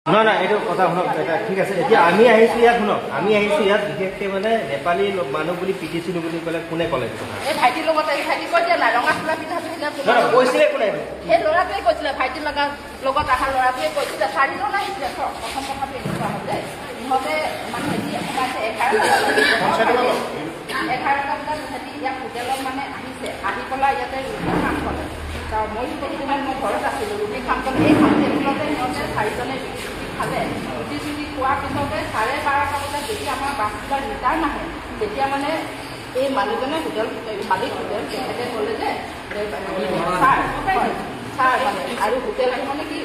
শুনা না এইটো কথা শুনক এটা ঠিক আছে এতিয়া আমি আহিছো ইয়াত শুনক আমি আহিছো ইয়াত বিশেষকে মানে নেপালী মানুহ বুলি পিটিছিলো বুলি ক'লে কোনে ক'লে এই ভাইটিৰ লগত এই ভাইটি কৈ দিয়া নাই ৰঙা চোলা পিন্ধা পিন্ধা কৈছিলে কোনে সেই ল'ৰাটোৱে কৈছিলে ভাইটিৰ লগত অহা ল'ৰাটোৱে কৈছিলে চাৰিজন আহিছিলে প্ৰথম কথাটো এনেকুৱা হ'ল যে ইহঁতে মানে সোমাইছে 11টা বজাত সিহঁতি ইয়াত হোটেলত মানে আহিছে আহি পেলাই ইয়াতে ৰুটি খাম ক'লে মই সেইদিনাখন মই ঘৰত আছিলোঁ ৰুটি খাম ক'লে এই খাম টেবুলতে সিহঁতে চাৰিজনে খালে ৰুটি চুটি খোৱাৰ পিছতে 12:30টা বজাত যেতিয়া আমাৰ বাছবিলাক ৰিটাৰ্ণ আহে তেতিয়া মানে এই মানুহজনে হোটেল মালিক হোটেল তেখেতে ক'লে যে ছাৰ মানে আৰু হোটেল মানে কি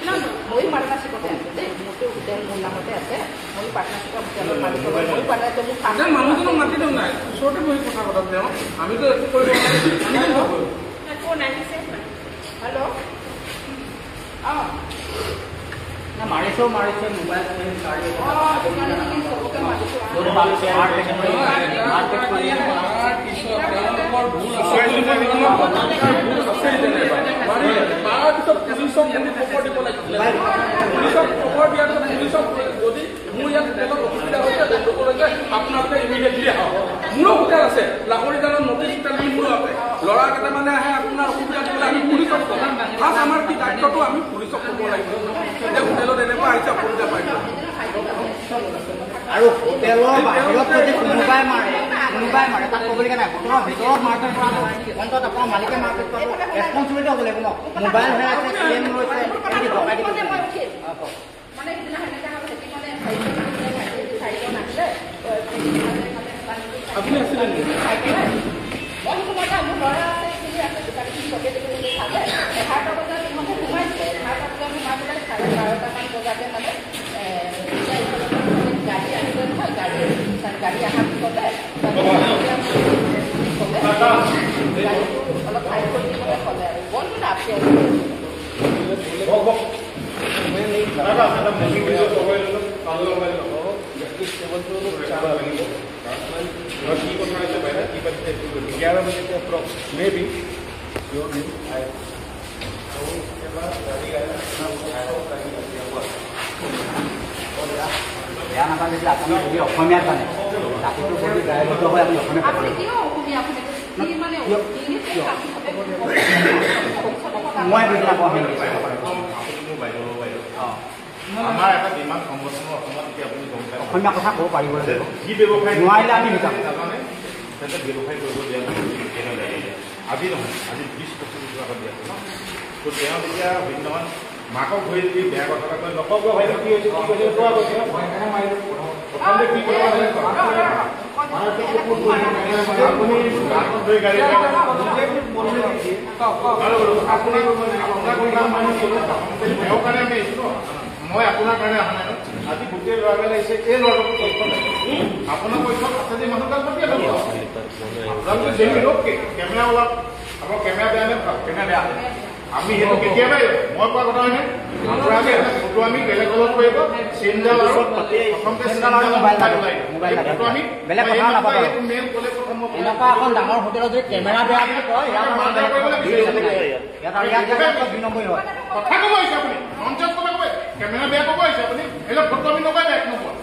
ময়ো পাৰ্টনাৰশ্বিপতে আছে দেই মোৰতো হোটেল মোৰ নামতে আছে ময়ো পাৰ্টনাৰশ্বিপত হোটেলৰ মালিকৰ ময়ো পাৰ্টনাৰশ্বিপত মানুহজনক মাতি দিওঁ নাই ওচৰতে বহি কথা পতা তেওঁ আমিতো একো কৰিব ফোন আহিছে হেল্ল' অঁ মাৰিছে মোবাইল আপোনালোকে ইমিডিয়েটলি আহক মোৰো হোটেল আছে লাহৰিজানত নটিছ মোৰো আছে ল'ৰা কেইটামানে আহে আপোনাৰ অসুবিধা দিবলৈ আমি পুলিচক ক'ম ফাৰ্ষ্ট আমাৰ কি দায়িত্বটো আমি পুলিচক ক'ব লাগিব যে হোটেলত এনেকুৱা আহিছে অসুবিধা পাইছে আৰু হোটেলৰ বাহিৰত যদি কোনোবাই মাৰে তাত ক'বলগীয়া নাই হোটেলৰ ভিতৰত মাৰপিট কৰাটো অন্তত আপোনাৰ মালিকে মাৰপিট কৰাটো ৰেছপনচিবিলিটি হ'ব লাগিব ন মোবাইল হেৰাইছে চেইন লৈছে লগাই দিব মানে সিদিনা সেনেকৈ হ'ল খেতি মানে চাৰিজন আহিলে আপুনি আছিলে নেকি মই সময়তে মোৰ ল'ৰা আছে এইখিনি আছে দোকানখিনি চবে দেখিবলৈ চালে 11টা বজাত ইহঁতে সোমাইছে 11টা বজাত সোমাই পেলাই 12:30মান বজাতে মানে গাড়ী আহিলে নহয় গাড়ী অহাৰ পিছতে অলপ ঠাই কৰি দিবলৈ ক'লে আৰু বল মানে আপি কি কথা আছে বাইদেউ কি পাতিছে 11 बजे के approx maybe your name I तो उसके बाद गाड़ी आया ना বেয়া নাপালে আপুনি যদি অসমীয়াত জানে ৰাতিটো যদি গায়কত হয় আপুনি অসমীয়া আপুনি কিয় অসমীয়া আপুনি মানে মই বুজি নাপাওঁ আমাৰ এটা ডিমাণ্ড সংগঠনৰ অসমত এতিয়া আপুনি গম পায় অসমীয়া কথা ক'ব পাৰিব লাগিব যি ব্যৱসায় নোৱাৰিলে আমি শিকাম নাজানে তেন্তে ব্যৱসায় কৰিব দিয়া আজি নহয় আজি 20-25 বছৰ আগত দিয়া আছে ন তো তেওঁ তেতিয়া ভিন্নমান মাকক ধৰি যদি বেয়া কথা এটা কয় নক'ব ভাই কি হৈছে কি কৈছে কোৱা কৈছে প্ৰথমতে কি কৰিব লাগে আপুনি মাকক ধৰি গাড়ী মই আপোনাৰ কাৰণে অহা নাই আজি গোটেই ল'ৰাবিলাক আহিছে এই ল'ৰাটোক তথ্য নাই আপোনাৰ পক্ষ আছে যে মানুহ তাত পাতিয়ে লাগিব আপোনালোকে যেমি ৰ'বকে কেমেৰা ওলাওক আপোনাৰ কেমেৰা বেয়া নে কেমেৰা বেয়া আমি সেইটো কেতিয়াবাই মই কোৱা কথা হয়নে আপোনালোকে ফটো আমি বেলেগ অলপ কৰিব চেইনডাল আৰু প্ৰথমতে ফটো আমি বেলেগ কথা নাপাতো এনেকুৱা এখন ডাঙৰ হোটেলত যদি কেমেৰা বেয়া বুলি কয় ইয়াত দুই নম্বৰ হয় কথা ক'ব আহিছে আপুনি মঞ্চত ক'ব ক'ব কেমেৰা বেয়া ক'ব আহিছে আপুনি এইবিলাক ফটো আমি নকয় এক নম্বৰ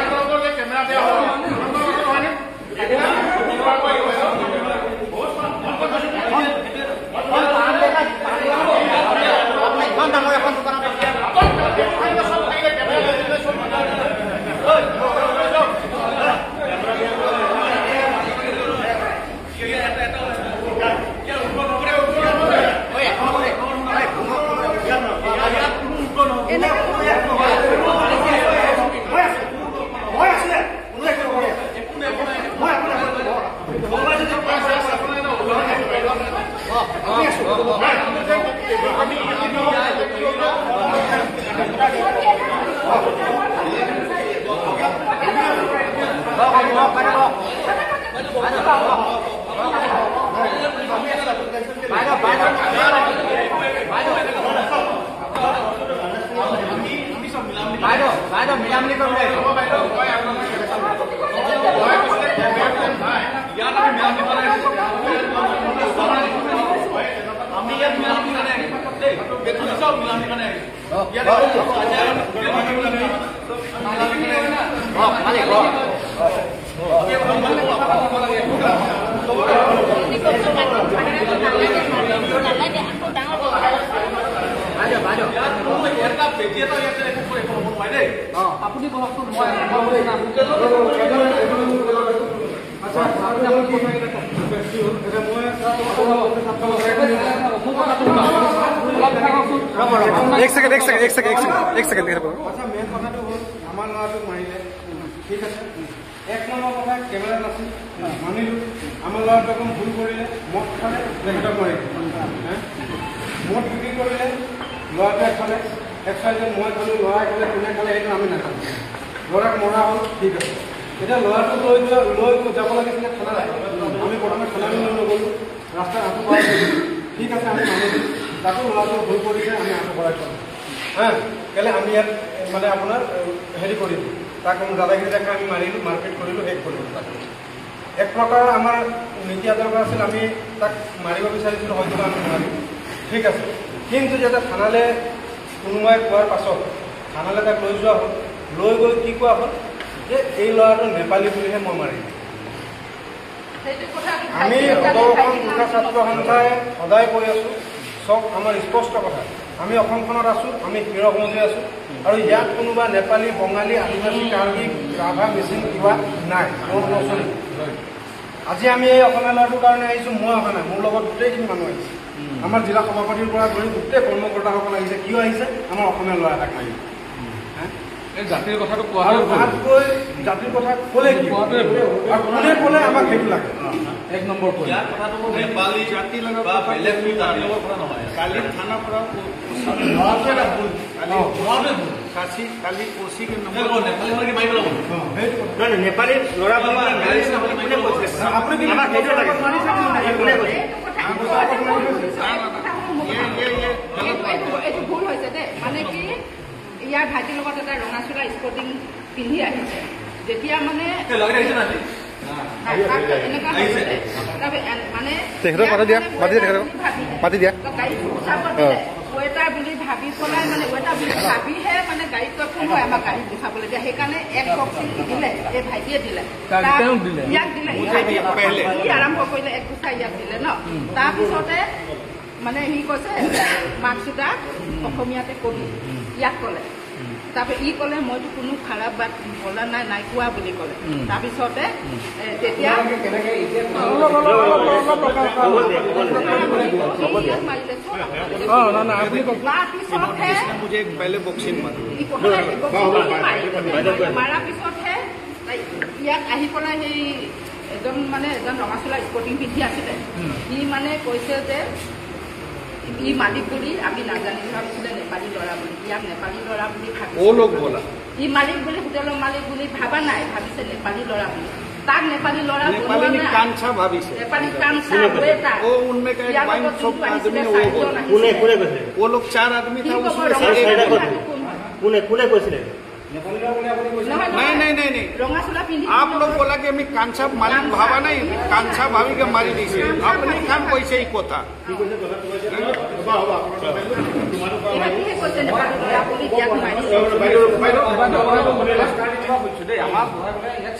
আপোনালোকৰ যে কেমেৰা বেয়া হয় ইমান ডাঙৰ এখন দোকানত মিলামিলি কৰিব লাগিব আপুনি বলকচোন মই एक सेकंड मेन কথাটো হ'ল আমাৰ ল'ৰাটোক মাৰিলে ঠিক আছে 1 নম্বৰ কথা কেমেৰা নাছিল মানিলো আমাৰ ল'ৰাটো অকণ ভুল কৰিলে মদ খালে লেখতক মাৰিলে মদ বিক্ৰী কৰিলে ল'ৰাটোৱে খালে একচাইডে মই খালোঁ ল'ৰাই খালে কোনে খালে সেইটো আমি নাখালোঁ ল'ৰাক মৰা হ'ল ঠিক আছে এতিয়া ল'ৰাটোক লৈ যাব লাগিছিলে থানালৈ আমি প্ৰথমে থানালৈ লৈ গ'লোঁ ৰাস্তাত আঁঠু কৰাই ঠিক আছে আমি মানিলোঁ তাকো ল'ৰাটো ভুল কৰিছে আমি আঁঠু কৰাই থ'লোঁ কেলে আমি ইয়াত মানে আপোনাৰ হেৰি কৰিলোঁ তাক দাদাগিৰি দেখাই আমি মাৰিলোঁ মাৰপিট কৰিলোঁ শেষ কৰিলোঁ তাক এক প্ৰকাৰৰ আমাৰ নীতি আদৰ্শ আছিল আমি তাক মাৰিব বিচাৰিছিলোঁ হয়তো আমি নোৱাৰিম ঠিক আছে কিন্তু যেতিয়া থানালৈ কোনোবাই কোৱাৰ পাছত থানালৈ তাক লৈ যোৱা হ'ল লৈ গৈ কি কোৱা হ'ল যে এই ল'ৰাটো নেপালী বুলিহে মই মাৰিম আমি অসমখন দুটা ছাত্ৰ সন্থাই সদায় কৈ আছোঁ চব আমাৰ স্পষ্ট কথা আমি অসমখনত আছোঁ আমি হিৰ সমাজে আছোঁ আৰু ইয়াত কোনোবা নেপালী বঙালী আদিবাসী কাৰ্বি ৰাভা মিচিং কিবা নাই নচলি আজি আমি এই অসমীয়া ল'ৰাটোৰ কাৰণে আহিছোঁ মই অহা নাই মোৰ লগত গোটেইখিনি মানুহ আহিছে আমাৰ জিলা সভাপতিৰ পৰা ধৰি গোটেই কৰ্মকৰ্তাসকল আহিছে কিয় আহিছে আমাৰ অসমীয়া ল'ৰা এটাক মাৰিব এই জাতিৰ কথাটো কোৱা আৰু তাতকৈ জাতিৰ কথা ক'লে কি আৰু কোনে ক'লে আমাক সেইটো লাগে 1 নম্বৰ কৈ ইয়াৰ কথাটো নেপালী জাতি লগত বা বেলেগ জাতিৰ লগত কথা নহয় কালি থানাৰ পৰা কালি কৌশিকে নেপালী ল'ৰা আপুনি আমাক সেইটো লাগে এইটো ভুল হৈছে দেই মানে কি ইয়াৰ ভাইটিৰ লগত এটা ৰঙা চোলা স্পৰ্টিং পিন্ধি আহিছে যেতিয়া মানে ৱেটাৰ বুলি ভাবি পেলাই মানে ৱেটাৰ বুলি ভাবিহে মানে গাড়ীত কোনোবাই আমাক গাড়ী গুচাবলৈ দিয়ে সেইকাৰণে এক বক্সিং দিলে এই ভাইটিয়ে দিলে ইয়াক দিলে ই আৰম্ভ কৰিলে এক গুচা ইয়াক দিলে ন তাৰপিছতে মানে সি কৈছে মাৰ্কচুটা অসমীয়াতে কবি ইয়াক ক'লে তাৰপৰা ই ক'লে মইতো কোনো খাৰাপ বাট বলা নাই কোৱা বুলি ক'লে তাৰপিছতে তেতিয়া মাৰাৰ পিছতহে ইয়াক আহি পেলাই সেই এজন ৰঙা চোলা স্পৰ্টিং পিন্ধি আছিলে সি মানে কৈছে যে ই মালিক বুলি আমি নাজানি ভাবিছিলে নেপালী ল'ৰা বুলি ইয়াক নেপালী ল'ৰা বুলি ভাবিছে ই মালিক বুলি হোটেলৰ মালিক বুলি ভাবা নাই ভাবিছে নেপালী ল'ৰা বুলি তাক নেপালী ল'ৰা নেপালী कांसा ৱেটাৰ वो लोग 4 आदमी था उसमें কৈছিলে नहीं आप लोग बोला कि हमें कांसा मालिक भावा नहीं कांसा भावी के मारी दी से अपने काम कैसे ही कोता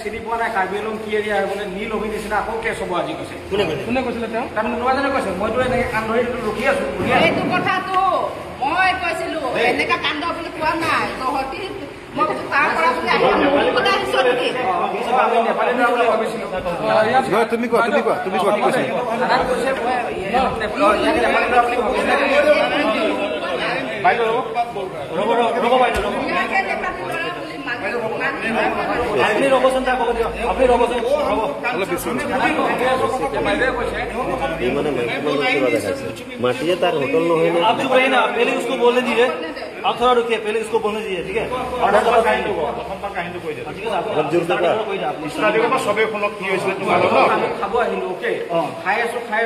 চিনি পোৱা নাই কাৰ্বি আংলং কি এৰিয়া বোলে নীল অভি নিচিনা আকৌ কেছ হ'ব আজি কৈছে কোনে কৈছিলে তেওঁ তাৰমানে ল'ৰাজনে কৈছে মইতো এনেকে কাণ ধৰি ৰখি আছো এইটো কথাটো মই কৈছিলো এনেকা কাণ্ড বুলি কোৱা নাই তহঁতি মই তাৰ পৰা তুমি কোৱা কি কৈছিলা বাইদেউ ৰ'ব বাইদেউ আপনি রবচোন তাক কব দিও আপনি রবচোন রব অলপ বেশি माटिए तार होटल नो है ना आप चुप रहिए ना पहले उसको बोलने दीजिए आप थोड़ा रुकिए पहले उसको बोलने दीजिए ठीक है और কাহিনী কৈ দিয়া ঠিক আছে आप जोर से কৈ দিয়া আপনি স্টাডিৰ পৰা সবে ফোনত কি হৈছিল তোমালোক খাব আহিলো ওকে খাই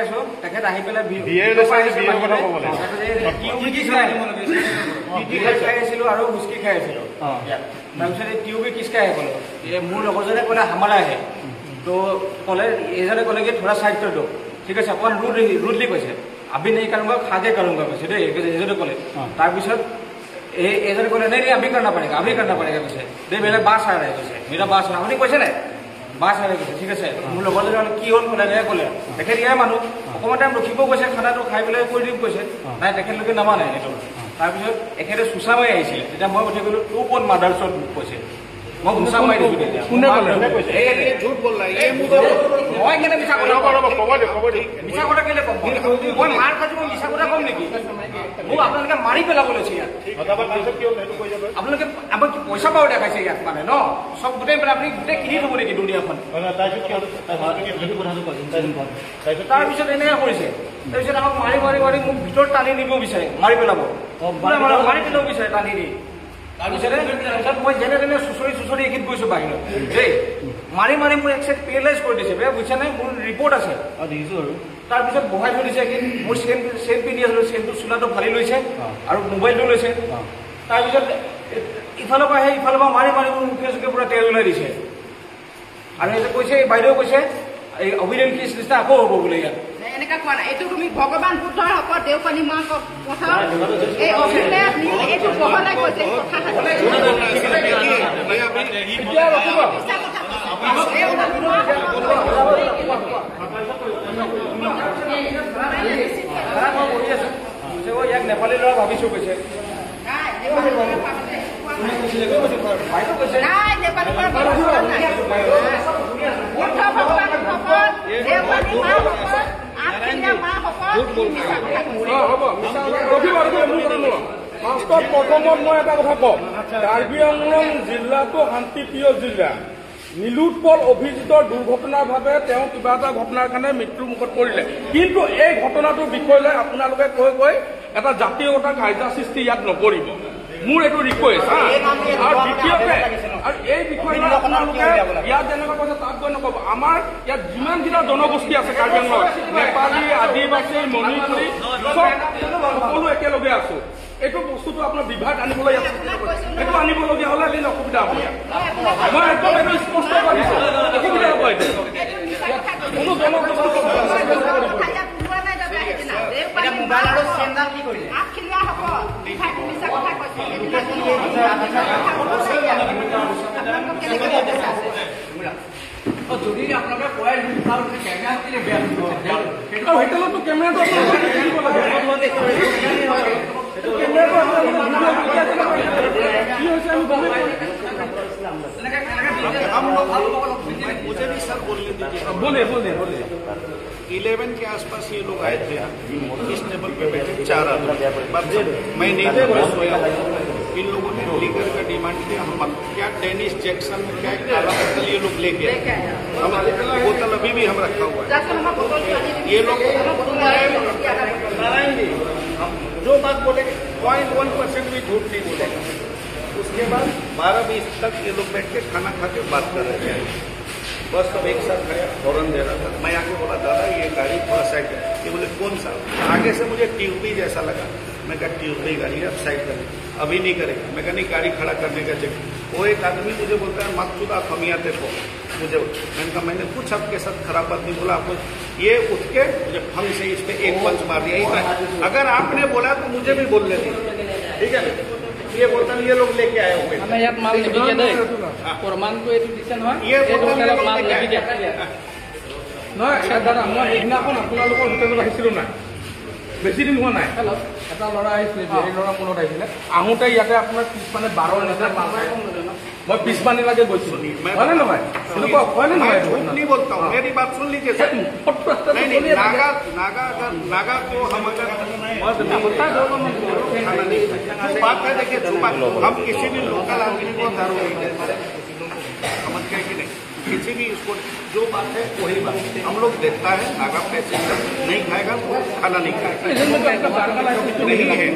আছো তেখেত আহি পেলাই বিয়েৰ লৈছে বিয়েৰ কথা ক'ব লাগে কি খাই আছিলো আৰু হুস্কি খাই আছিলো তাৰপিছত টিউবে কিসকা আহে ক'লে মোৰ লগৰজনে ক'লে হামাৰা আহে তো ক'লে এজনে ক'লে কি থোড়া সাইড कर दो ঠিক আছে অকণ ৰুডলি কৈছে আবি নেই কাৰুঙ্গা খাগে কাৰুঙ্গা কৈছে দেই এজনে ক'লে তাৰপিছত एजने कहले नहीं नहीं अभी करना पड़ेगा कैसे दे मेरे बास आ रहा है कैसे मेरा बास अपनी कैसे ना बास आ रहा है ठीक है मोर लगन की हल कहले कहले तेखित इयार मानुह अकमान टाइम रखिब कैसे खाना खाई पे कर दिम कैसे ना तेखितलोके नामाने ये তাৰপিছত এখেতে চুচা মাৰি আহিছিলে তেতিয়া মই উঠি গ'লো তোৰ কোন মাদাৰ্ছত মোক কৈছে মই চুচা মাৰি দিছোঁ তেতিয়া কোনে ক'লে ঝুট বল মই কেনে মিছা কথা কেলে কম মই মাৰ খাইছো মই মিছা কথা কম নেকি মোক আপোনালোকে মাৰি পেলাব লৈছে ইয়াত আপোনালোকে আমাক পইচা পাব দেখাইছে ইয়াত মানে ন চব গোটেই মানে আপুনি গোটেই কিনি ল'ব নেকি দুনিয়াখন তাৰপিছত এনেকৈ কৰিছে তাৰপিছত আমাক মাৰি মোক ভিতৰত টানি নিব বিচাৰে মাৰি পেলাব মাৰি পেলাব বিচাৰে টানি দি তাৰপিছত মই যেনে তেনে চুচৰি এইখিনিত গৈছোঁ বাহিৰত দেই মাৰি মোৰ এক চাইড পেৰেলাইজ কৰি দিছে বেয়া বুজিছা নাই মোৰ ৰিপৰ্ট আছে দেখিছোঁ আৰু তাৰপিছত বহাই থৈ দিছে এইখিনি মোৰ চেইন পিন্ধি আছিলোঁ চেইনটো চোলাটো ফালি লৈছে আৰু মোবাইলটো লৈছে তাৰপিছত ইফালৰ পৰা আহে ইফালৰ পৰা মাৰি মোৰ মুখে চুখে পুৰা তেল ওলাই দিছে আৰু এতিয়া কৈছে বাইদেউ কৈছে এই অভিযান কেছ নিচিনা আকৌ হ'ব বোলে ইয়াত এনেকা কোৱা নাই এইটো তুমি ভগৱান বুদ্ধৰ ওপৰত দেওপানী মাৰ কথা এই অভিলে এইটো বহলাই কৈছে ইয়াক নেপালী ল'ৰা ভাবিছো কৈছে প্ৰথমত মই এটা কথা কওঁ কাৰ্বি আংলং জিলাটো শান্তিপ্ৰিয় জিলা নীলোৎপল অভিজিতৰ দুৰ্ঘটনাৰ ভাৱে তেওঁ কিবা এটা ঘটনাৰ কাৰণে মৃত্যুৰ মুখত পৰিলে কিন্তু এই ঘটনাটোৰ বিষয় লৈ আপোনালোকে কৈ এটা জাতীয়তা কাৰ্য্য সৃষ্টি ইয়াত নকৰিব মোৰ এইটো ৰিকুৱেষ্ট আৰু দ্বিতীয়তে আৰু এই বিষয়ে আপোনালোকে ইয়াত যেনেকুৱা কৈছে তাত গৈ নক'ব আমাৰ ইয়াত যিমানকেইটা জনগোষ্ঠী আছে কাৰ্বি আংলঙত নেপালী আদিবাসী মণিপুৰী সকলো একেলগে আছো এইটো বস্তুটো আপোনাৰ বিভাগ আনিবলৈ এইটো আনিবলগীয়া হ'লে এদিন অসুবিধা হ'ব মই একদম এইটো স্পষ্ট কৰিছো অসুবিধা হ'ব এইটো কোনো জনগোষ্ঠী যদি আপোনালোকে কয় হোটেলতো কেমেৰাটো मुझे भी सर बोलने दीजिए बोले 11 के आसपास ये लोग आए थे इस टेबल पे बैठे 4 आदमी मैं नहीं सोया इन लोगों ने लीगर का डिमांड किया हम क्या डेनिस जैक्सन क्या काला बोतल ये लोग लेके आए हम बोतल अभी भी हम रखा हुआ है ये लोग हम जो बात बोलेंगे 0.1% भी झूठ नहीं बोलेंगे उसके बाद 12-20 तक ये लोग बैठ के खाना खा के बात कर रहे थे बस सब एक साथ गया हॉर्न दे रहा था मैं आके बोला दादा ये गाड़ी थोड़ा साइड कर ये बोले कौन सा आगे से मुझे ट्यूबी जैसा लगा मैं कहा ट्यूबी गाड़ी अब साइड कर अभी नहीं करेगा मैं कहा नहीं गाड़ी खड़ा करने का चाहिए वो एक आदमी मुझे बोलता है मकसूदा खमिया देखो मुझे मैंने कहा मैंने कुछ आपके साथ खराब बात नहीं बोला आपको ये उठ के मुझे फंग से इस पे एक पंच मार दिया इतना अगर आपने बोला तो मुझे भी बोल लेती ठीक है ये बोतल ये लोग लेके आए हुए हमें यात माल निबिके दे प्रमाणটো এটো দিছে নহয় ये बोतल माल निबिके নহয় দাদা মই সেইদিনাখন আপোনালোকৰ হোটেলত আহিছিলোঁ নাই বেছি দিন হোৱা নাই এটা ল'ৰা আহিছিলে এই ল'ৰা মনত আহিছিলে আহোঁতে ইয়াতে আপোনাৰ পিছপানে 12 লিটাৰ মাল मैं पिछवाने लगे नहीं नहीं बोलता हूँ मेरी बात सुन लीजिए सर नहीं नागा को हम अगर बात है देखिए हम किसी भी लोकल आदमी को दारू नहीं देते समझ गए कि नहीं किसी भी इसको जो बात है वही बात हम लोग देखता है नागा पैसेंजर नहीं खाएगा तो खाना नहीं खाएगा नहीं है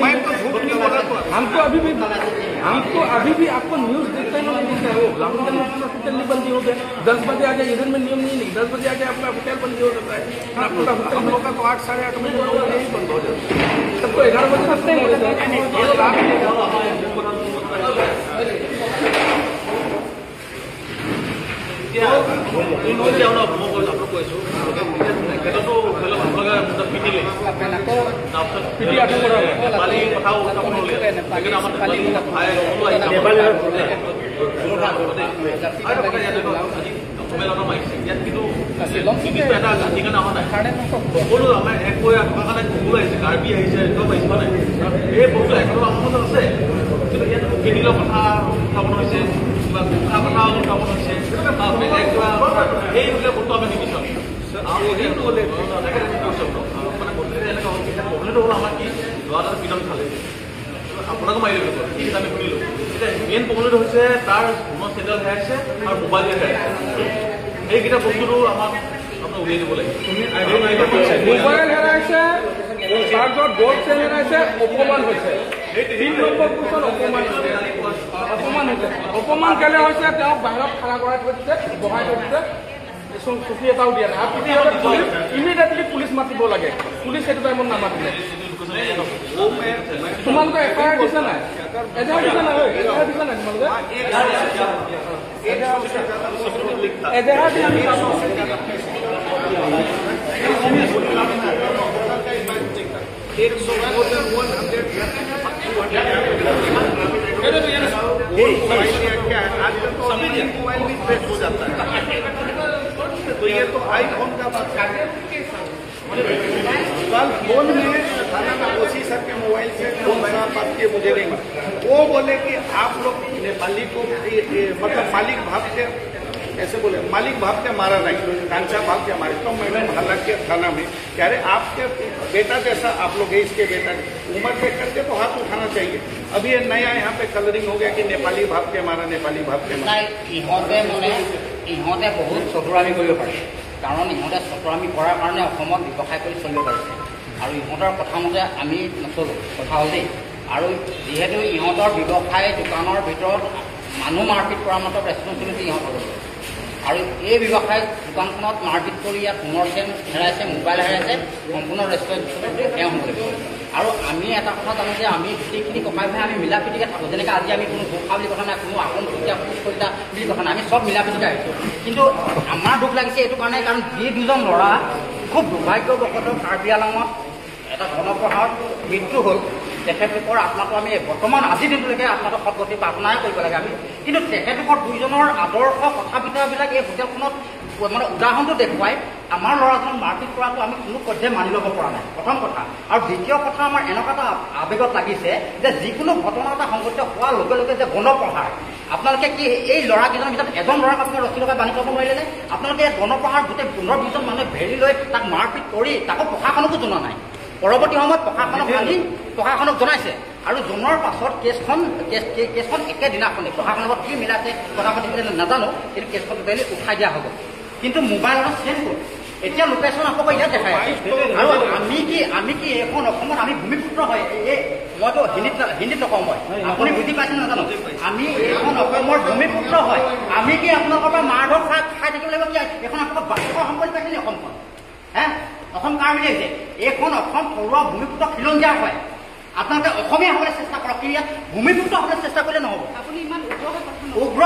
मैं तो झूठ नहीं बोला तो हमको अभी भी आपको न्यूज देखते हैं हो होटल नहीं बंदी हो गए 10 बजे आ जाए इधर में नियम नहीं 10 बजे आ जाए अपना होटल बंदी हो जाता है हम लोग का तो 8-8:30 बजे यही बंद हो जाता है सबको 11 बजे तक नहीं होता है সকলো আমাৰ একোৱে থকা কাৰণে কুকুৰ আহিছে কাৰ্বি আহিছে একদম আহিছে মানে এই বস্তু একেলগে আমাৰ আছে কিন্তু ইয়াত কেনিলৰ কথা উত্থাপন হৈছে কিবা গোঁঠা কথা উত্থাপন হৈছে বেলেগ কিবা এইবিলাক বস্তু আমি নিবিচাৰোঁ প্ৰব্লেমটো হ'ল আমাৰ কি ল'ৰা এটা পিটন খালে আপোনাকো মাৰি দিব ঠিক আছে আমি শুনিলোঁ এতিয়া মেইন প্ৰব্লেমটো হৈছে তাৰ ফোনৰ চেনেল হেৰাইছে আৰু মোবাইল হেৰাইছে এইকেইটা বস্তুটো আমাক আপোনাৰ উলিয়াই দিব লাগিব মোবাইল হেৰাইছে তাৰপিছত গ'ল্ড চেইন হেৰাইছে অপমান হৈছে 3 নম্বৰ কোৱেশ্যন অপমান হৈছে অপমান কেলে হৈছে তেওঁক বাহিৰত খানা কৰাই থৈছে বহাই থৈছে চকী এটাও দিয়া নাই আপুনি ইমিডিয়েটলি পুলিচ মাতিব লাগে পুলিচ সেইটো টাইমত নামাতিলে তোমালোকে এফআইআৰ দিছে নাই এজাহাৰ দিছে নাই এজাহাৰ দিছে নাই তোমালোকে এজাহাৰ দি আমি मोबाइल भी ट्रेस हो जाता है तो ये तो आईफोन का बात कल फोन में थाना में ओसी सर के मोबाइल से फोन बात किए मुझे नहीं वो बोले कि आप लोग नेपाली को मतलब मालिक भाग के ऐसे बोले मालिक भाग के मारा नहीं कांचा भाग के मारे तो मैंने मोहल्ला के थाना में कह रहे आपके बेटा जैसा आप लोग है इसके बेटा उम्र देख करके तो हाथ उठाना चाहिए अभी ये नया यहाँ पे कलरिंग हो गया कि नेपाली भाग के मारा नेपाली भाग के मारा ইহঁতে মানে ইহঁতে বহুত চতুৰামি কৰিব পাৰে কাৰণ ইহঁতে চতুৰামি কৰাৰ কাৰণে অসমত ব্যৱসায় কৰি চলিব পাৰিছে আৰু ইহঁতৰ কথা মতে আমি নচলোঁ কথা হ'ল দেই আৰু যিহেতু ইহঁতৰ ব্যৱসায় দোকানৰ ভিতৰত মানুহ মাৰপিট কৰাৰ মতে ৰেচপনচিবিলিটি ইহঁতৰ আৰু এই ব্যৱসায় দোকানখনত মাৰপিট কৰি ইয়াত সোণৰ চেইন হেৰাইছে মোবাইল হেৰাইছে সম্পূৰ্ণ ৰেচপনচিবিলিটি তেওঁ হ'ব লাগিব আৰু আমি এটা কথা জানো যে আমি গোটেইখিনি ককাই ভাই আমি মিলা প্ৰীতিকে থাকোঁ যেনেকৈ আজি আমি কোনো গোঁখা বুলি কথা নাই কোনো আপোন কলিতা পুৰুষ কলিতা বুলি কথা নাই আমি চব মিলা প্ৰীতিকে আহিছোঁ কিন্তু আমাৰ দুখ লাগিছে এইটো কাৰণে কাৰণ যি দুজন ল'ৰা খুব দুৰ্ভাগ্যবশতঃ কাৰ্বি আংলঙত এটা গণপ্ৰহাৰত মৃত্যু হ'ল তেখেতলোকৰ আত্মাটো আমি বৰ্তমান আজিৰ দিনটোলৈকে আত্মাটো সদগতি প্ৰাৰ্থনাই কৰিব লাগে আমি কিন্তু তেখেতলোকৰ দুইজনৰ আদৰ্শ কথা বতৰাবিলাক এই হোটেলখনত মানে উদাহৰণটো দেখুৱাই আমাৰ ল'ৰাজনক মাৰপিট কৰাটো আমি কোনো পৰ্যায়ে মানি ল'ব পৰা নাই প্ৰথম কথা আৰু দ্বিতীয় কথা আমাৰ এনেকুৱা এটা আৱেগত লাগিছে যে যিকোনো ঘটনা এটা সংঘটিত হোৱাৰ লগে লগে যে গণপ্ৰহাৰ আপোনালোকে কি এই ল'ৰাকেইজনৰ ভিতৰত এজন ল'ৰাক আপোনালোকে ৰছী লগাই বান্ধি থ'ব নোৱাৰিলে নে আপোনালোকে গণপ্ৰহাৰ গোটেই 15-20জন মানুহে ভেৰি লৈ তাক মাৰপিট কৰি তাকো প্ৰশাসনকো জনোৱা নাই পৰৱৰ্তী সময়ত প্ৰশাসনক আনি প্ৰশাসনক জনাইছে আৰু জনোৱাৰ পাছত কেছখন একেদিনাখনে প্ৰশাসনৰ লগত কি মিলাইছে কথা পাতিবলৈ নাজানো কিন্তু কেছখন টোটেলি উঠাই দিয়া হ'ব কিন্তু মোবাইলৰ চেঞ্জ হ'ল এতিয়া লোকেশ্যন আকৌ ইয়াত দেখাই আৰু আমি কি এইখন অসমত আমি ভূমিপুত্ৰ হয় এই মইতো হিন্দীত নকওঁ মই আপুনি বুজি পাইছে নাজানো আমি এইখন অসমৰ ভূমিপুত্ৰ হয় আমি কি আপোনালোকৰ পৰা মাৰ ধৰ খাই থাকিব লাগিব কি এখন আপোনালোকৰ বাহিৰৰ সম্পত্তি পাইছে নি অসমখন হে অসম কাৰ বুলি আহিছে এইখন অসম থলুৱা ভূমিপুত্ৰ খিলঞ্জীয়া হয় আপোনালোকে অসমীয়া হ'বলৈ চেষ্টা কৰক কি ইয়াত ভূমিপুত্ৰ হ'বলৈ চেষ্টা কৰিলে নহ'ব আপুনি ইমান উগ্ৰ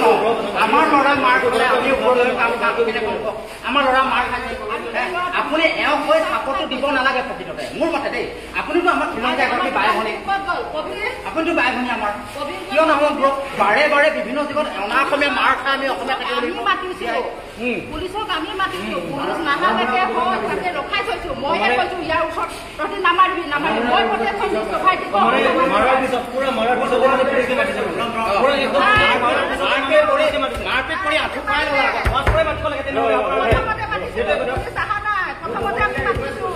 নহ'ব আমাৰ ল'ৰা মাৰ কৰিলে আপুনি উগ্ৰ কাম আমাৰ ল'ৰা মাৰ খাইছে আপুনি এওঁক হৈ চাপৰ্টটো দিব নালাগে প্ৰকৃততে মোৰ মতে দেই আপুনিতো আমাৰ খিলঞ্জীয়া এগৰাকী বাই ভনী আপুনিতো বাই ভনী আমাৰ কিয় নহ'ব বাৰে বাৰে বিভিন্ন যুগত অনা অসমীয়া মাৰ খাই আমি অসমীয়া থাকিব পুলিচক আমি মাতিছো পুলিচ নাহালৈকে হয় তাতে ৰখাই থৈছো মইহে কৈছো ইয়াৰ ওচৰত তহঁতি নামাৰিবি মই প্ৰটেকশ্যন দিছো ভাই দিব মাৰপিট কৰি আঁঠু খাই ল'লা মাতিব লাগে প্ৰথমতে আমি মাতিছো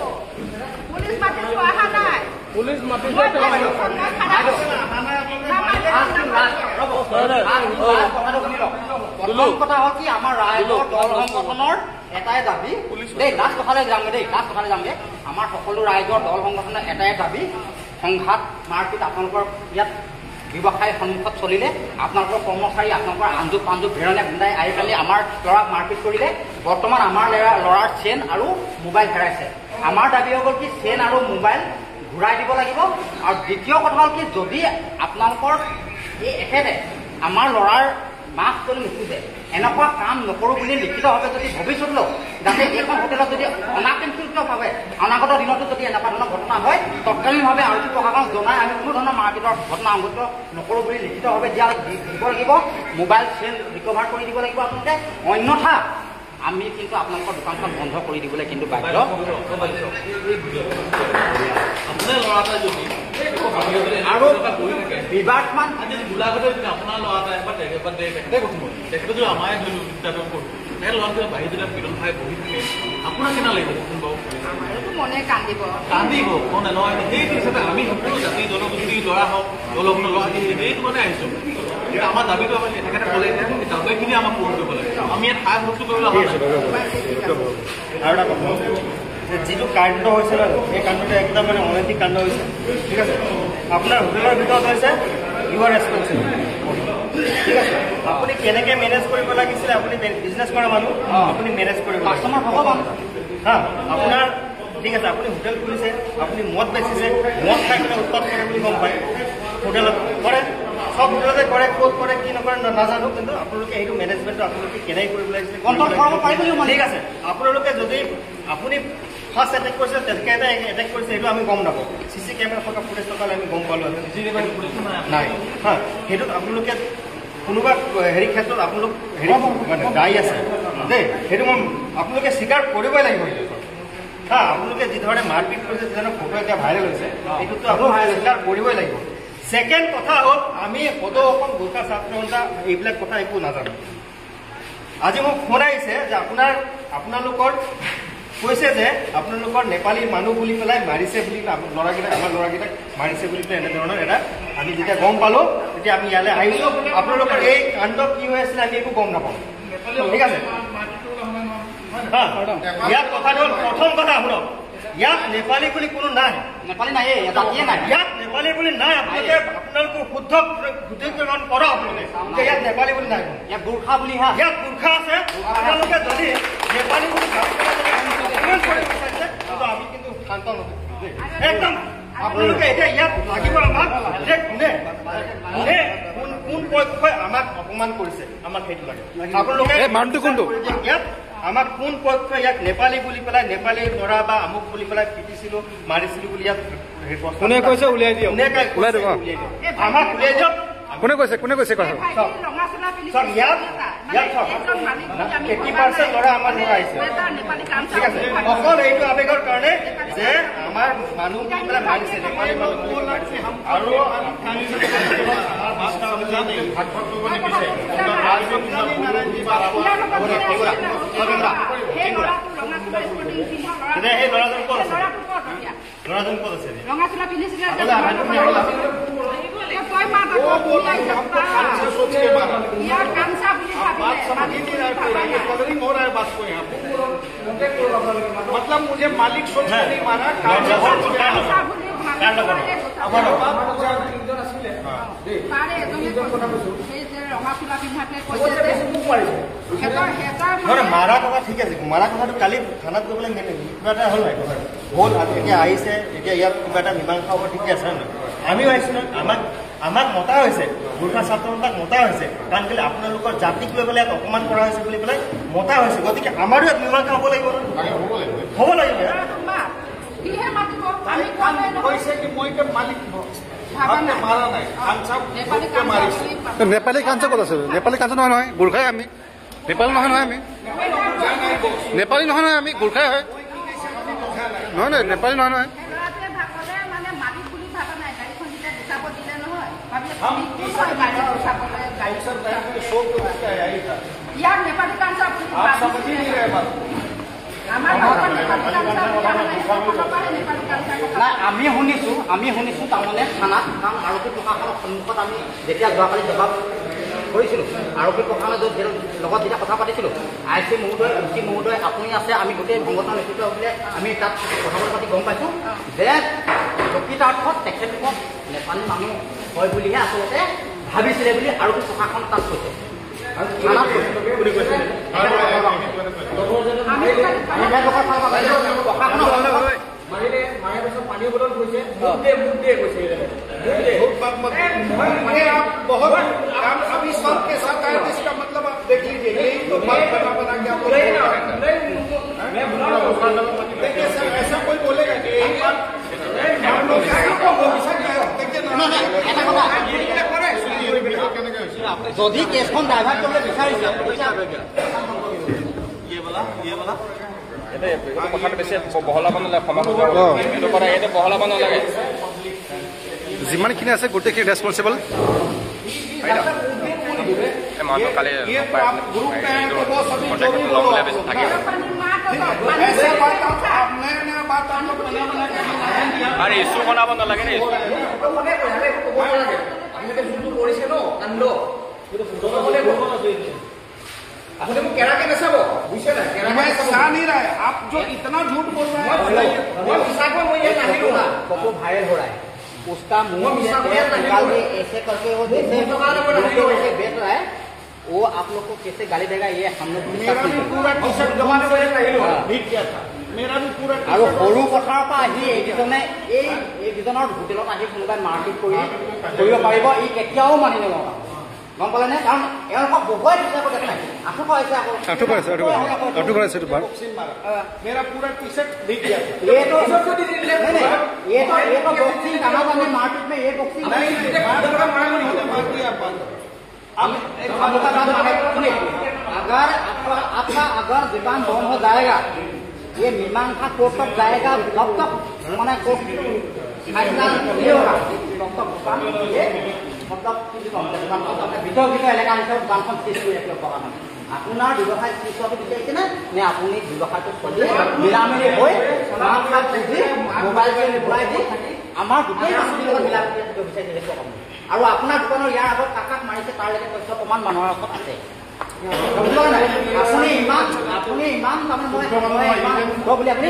পুলিচ মাতিছো অহা নাই পুলিচ মাতিছে প্ৰথম কথা হ'ল কি আমাৰ ৰাইজৰ দল সংগঠনৰ এটাই দাবী দেই লাষ্ট কথালৈ যামগে আমাৰ সকলো ৰাইজৰ দল সংগঠনৰ এটাই দাবী সংঘাত মাৰপিট আপোনালোকৰ ইয়াত ব্যৱসায় সন্মুখত চলিলে আপোনালোকৰ কৰ্মচাৰী আপোনালোকৰ আঞ্জুক পাঞ্জুক ভেৰণীয়া গুণ্ডাই আহি পেলাই আমাৰ ল'ৰাক মাৰপিট কৰিলে বৰ্তমান আমাৰ ল'ৰাৰ চেইন আৰু মোবাইল হেৰাইছে আমাৰ দাবী হৈ গ'ল কি চেইন আৰু মোবাইল ঘূৰাই দিব লাগিব আৰু দ্বিতীয় কথা হ'ল কি যদি আপোনালোকৰ এই এখেতে আমাৰ ল'ৰাৰ মাফ কৰি নোখোজে এনেকুৱা কাম নকৰোঁ বুলি লিখিতভাৱে যদি ভৱিষ্যতলৈ যাতে এইখন হোটেলত যদি অনাকাংক্ষিতভাৱে অনাগত দিনতো যদি এনেকুৱা ধৰণৰ ঘটনা হয় তৎকালীনভাৱে আৰক্ষী প্ৰশাসনক জনাই আমি কোনো ধৰণৰ মাৰপিটৰ ঘটনা সংঘটিত নকৰোঁ বুলি লিখিতভাৱে দিব লাগিব মোবাইল চেল ৰিকভাৰ কৰি দিব লাগিব আপোনালোকে অন্যথা আমি কিন্তু আপোনালোকৰ দোকানখন বন্ধ কৰি দিবলৈ কিন্তু বাধ্য আৰু বিবাদমান গোলাঘাটে আপোনাৰ ল'ৰা এটাই তেখেতে যদি আমাৰে ধৰি উত্থাপন কৰোঁ সেই ল'ৰাটোৱে বাহিৰ যদি মিলন ভাই বহি থাকে আপোনাৰ কেনে লাগিব কওকচোন বাৰু মনে কান্দিব কওনে নহয় সেই হিচাপে আমি সকলো জাতি জনগোষ্ঠী ল'ৰা হওক দলগুণ ল'ৰা সেইটো কাৰণে আহিছোঁ কিন্তু আমাৰ দাবীটো আমাৰ তেখেতে ক'লে দাবীখিনি আমাক পূৰণ কৰিব লাগে আমি ইয়াত সাজ বস্তু কৰিবলৈ অহা নাই আৰু এটা কথা যিটো কাণ্ড হৈছিল সেই কাণ্ডটো একদম মানে অনৈতিক কাণ্ড হৈছে ঠিক আছে আপোনাৰ হোটেলৰ ভিতৰত হৈছে ইউ আৰ ৰেছপনচিবল ঠিক আছে আপুনি কেনেকৈ মেনেজ কৰিব লাগিছিলে আপুনি বিজনেছ কৰা মানুহ আপুনি মেনেজ কৰিব কাষ্টমাৰ ভগৱান হা আপোনাৰ ঠিক আছে আপুনি হোটেল খুলিছে আপুনি মদ বেচিছে মদ খাই কিনে উৎপাদ কৰে বুলি গম পায় হোটেলত কৰে সব হোটেলতে কৰে ক'ত কৰে কি নকৰে নাজানো কিন্তু আপোনালোকে সেইটো মেনেজমেণ্টটো আপোনালোকে কেনেকৈ কৰিব লাগিছিলে কণ্ট্ৰল কৰাব পাৰিব ঠিক আছে আপোনালোকে যদি আপুনি ফাৰ্ষ্ট এটেক কৰিছে তেনেকৈ এটা এটেক কৰিছে সেইটো আমি গম নাপাওঁ CC কেমেৰা থকা ফুটেজ থকালে আমি গম পালোঁ নাই হা সেইটোত আপোনালোকে কোনোবা হেৰি ক্ষেত্ৰত আপোনালোক হেৰি মানে দায়ী আছে দেই সেইটো মই আপোনালোকে স্বীকাৰ কৰিবই লাগিব হা আপোনালোকে যিধৰণে মাৰপিট কৰিছে যিধৰণে ফটো এতিয়া ভাইৰেল হৈছে এইটোতো আপোনালোকে স্বীকাৰ কৰিবই লাগিব ছেকেণ্ড কথা হ'ল আমি সদৌ অসম গোৰ্খা ছাত্ৰ সন্থা এইবিলাক কথা একো নাজানো আজি মোক ফোন আহিছে যে আপোনালোকৰ কৈছে যে আপোনালোকৰ নেপালী মানুহ বুলি পেলাই মাৰিছে বুলি ল'ৰাকেইটাক আমাৰ ল'ৰাকেইটাক মাৰিছে বুলি পেলাই এনেধৰণৰ এটা আমি যেতিয়া গম পালোঁ তেতিয়া আমি ইয়ালৈ আহিছোঁ আপোনালোকৰ এই কাণ্ড কি হৈ আছিলে আমি একো গম নাপাওঁ ঠিক আছে ইয়াত কথাটো হ'ল প্ৰথম কথা শুনক ইয়াত নেপালী বুলি কোনো নাই নেপালী নাই জাতিয়ে নাই ইয়াত নেপালী বুলি নাই আপোনালোকে শুদ্ধ গোটেইজন কৰক আপোনালোকে যে ইয়াত নেপালী বুলি নাই ইয়াত গোৰ্খা বুলিহে ইয়াত গোৰ্খা আছে আপোনালোকে যদি নেপালী বুলি আমি কিন্তু শান্ত নহয় একদম আপোনালোকে এতিয়া ইয়াত লাগিব আমাক যে কোন পক্ষই আমাক অপমান কৰিছে আমাক সেইটো লাগে আপোনালোকে ইয়াত আমাক কোন পক্ষই ইয়াক নেপালী বুলি পেলাই নেপালী ল'ৰা বা আমুক বুলি পেলাই পিটিছিলোঁ মাৰিছিলোঁ বুলি ইয়াত কোনে কৈছে উলিয়াই দিয়ক আমাক উলিয়াই দিয়ক কোনে কৈছে কথা চব ইয়াত 80% ল'ৰা আমাৰ ল'ৰা আহিছে ঠিক আছে অকল এইটো আৱেগৰ কাৰণে যে আমাৰ মানুহ বুলি পেলাই মাৰিছে নেপালী মানুহ আৰু সেই ল'ৰাজন ক'ত আছে ল'ৰাজন ক'ত আছে ৰঙাচোলা পিন্ধিছিলে मतलब मुझे मालिक सोच नहीं मारा মাৰা কথা ঠিক আছে মাৰা কথাটো কালি থানাত গৈ পেলাই কিবা এটা হ'ল নাই কথাটো হ'ল এতিয়া আহিছে এতিয়া ইয়াত কিবা এটা মীমাংসা হ'ব ঠিকে আছে নহয় আমিও আহিছোঁ নহয় আমাক মতা হৈছে গোৰ্খা ছাত্ৰ সন্থাক মতা হৈছে কাৰণ কেলৈ আপোনালোকৰ জাতিক লৈ পেলাই ইয়াত অপমান কৰা হৈছে বুলি পেলাই মতা হৈছে গতিকে আমাৰো ইয়াত মীমাংসা হ'ব লাগিব হ'ব লাগিব নেপালী কাঞ্চা ক'ত আছে নেপালী কাঞ্চা নহয় নহয় গোৰ্খাই আমি নেপালী নহয় নহয় আমি নেপালী নহয় নহয় আমি গোৰ্খাই হয় নহয় নহয় নেপালী নহয় নহয় নাই আমি শুনিছোঁ তাৰমানে থানাত কাৰণ আৰক্ষী প্ৰশাসনৰ সন্মুখত আমি যেতিয়া যোৱাকালি জবাব কৰিছিলোঁ আৰক্ষী প্ৰশাসনৰ লগত যেতিয়া কথা পাতিছিলোঁ IC মহোদয় OC মহোদয় আপুনি আছে আমি গোটেই সংগঠনৰ নেতৃত্ব বোলে আমি তাত কথা পাতি গম পাইছোঁ যে প্ৰকৃতাৰ্থত তেখেতলোকক নেপালী মানুহ হয় বুলিহে আচলতে ভাবিছিলে বুলি আৰক্ষী প্ৰশাসন তাত কৈছে बहुत अभी सबके साथ যদি কেছখন ড্ৰাইভাৰ কৰিবলৈ বিচাৰিছে কথাটো বেছি বহলাব নালাগে সমাজৰ এইটো কথা এইটো বহলাব নালাগে যিমানখিনি আছে গোটেইখিনি ৰেছপনচিবল মানুহটো কালি ল'বলৈ বেছি থাকে আৰু ইছ্যু বনাব নালাগে নে आप जो इतना झूठ बोल रहे हैं वायरल हो रहा है उसका मुंह निकाल के ऐसे करके वो जैसे बेच रहा है वो आप लोग को कैसे गाली देगा ये हम लोग আৰু সৰু পথাৰৰ পৰা আহি এইকেইজনৰ হোটেলত আহি কোনোবাই মাৰপিট কৰিব পাৰিব ই কেতিয়াও মানি নলওঁ গম পালে নে কাৰণ এওঁলোকক বহুৱাই দিছে আকৌ দেখাই আঁঠু কৰাইছে मेरा पूरा टी शर्ट दिख गया ये तो बॉक्सिंग कहा था मारपीट में ये बॉक्सिंग अगर दुकान बंद हो जाएगा ये मीमांसा कोर्ट तक जाएगा तब तक मैंने कोर्ट फैसला ये होगा तब तक दुकान मतलब ভিতৰ এলেকা হিচাপে দোকানখন চেজ কৰি ৰাখিব পৰা নাই আপোনাৰ ব্যৱসায় চেজ হোৱাটো বিচাৰিছে নে আপুনি ব্যৱসায়টো চলি মিলামিলি হৈ মোবাইল ঘূৰাই দি আমাৰ গোটেই মানুহবিলাকক মিলামিলি থাকিব বিচাৰিছে সেইটো আপুনি আৰু আপোনাৰ দোকানৰ ইয়াৰ আগত কাকাক মাৰিছে তাৰলৈকে তথ্য প্ৰমাণ মানুহৰ আগত আছে আপুনি ইমান বুলি আপুনি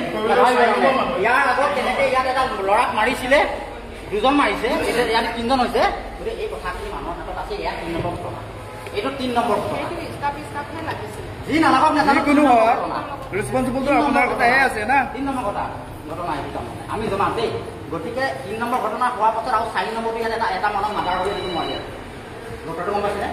ইয়াৰ আগত কেনেকে ইয়াত এটা ল'ৰাক মাৰিছিলে দুজন মাৰিছে এতিয়া ইয়াত 3জন হৈছে গতিকে এই কথাখিনি মানুহৰ হাতত আছে ইয়াত 3 নম্বৰ ঘটনা এইটো 3 নম্বৰ ঘটনা যি নালাগক যিকোনো ৰেছপনচিবলটো আপোনাৰ কথাহে আছে না 3 নম্বৰ ঘটনা আমি জনাম দেই গতিকে 3 নম্বৰ ঘটনা হোৱাৰ পাছত আৰু 4 নম্বৰটো ইয়াত এটা মানুহক মাৰ্ডাৰ হৈ দিব নোৱাৰি ঘটনাটো গম পাইছে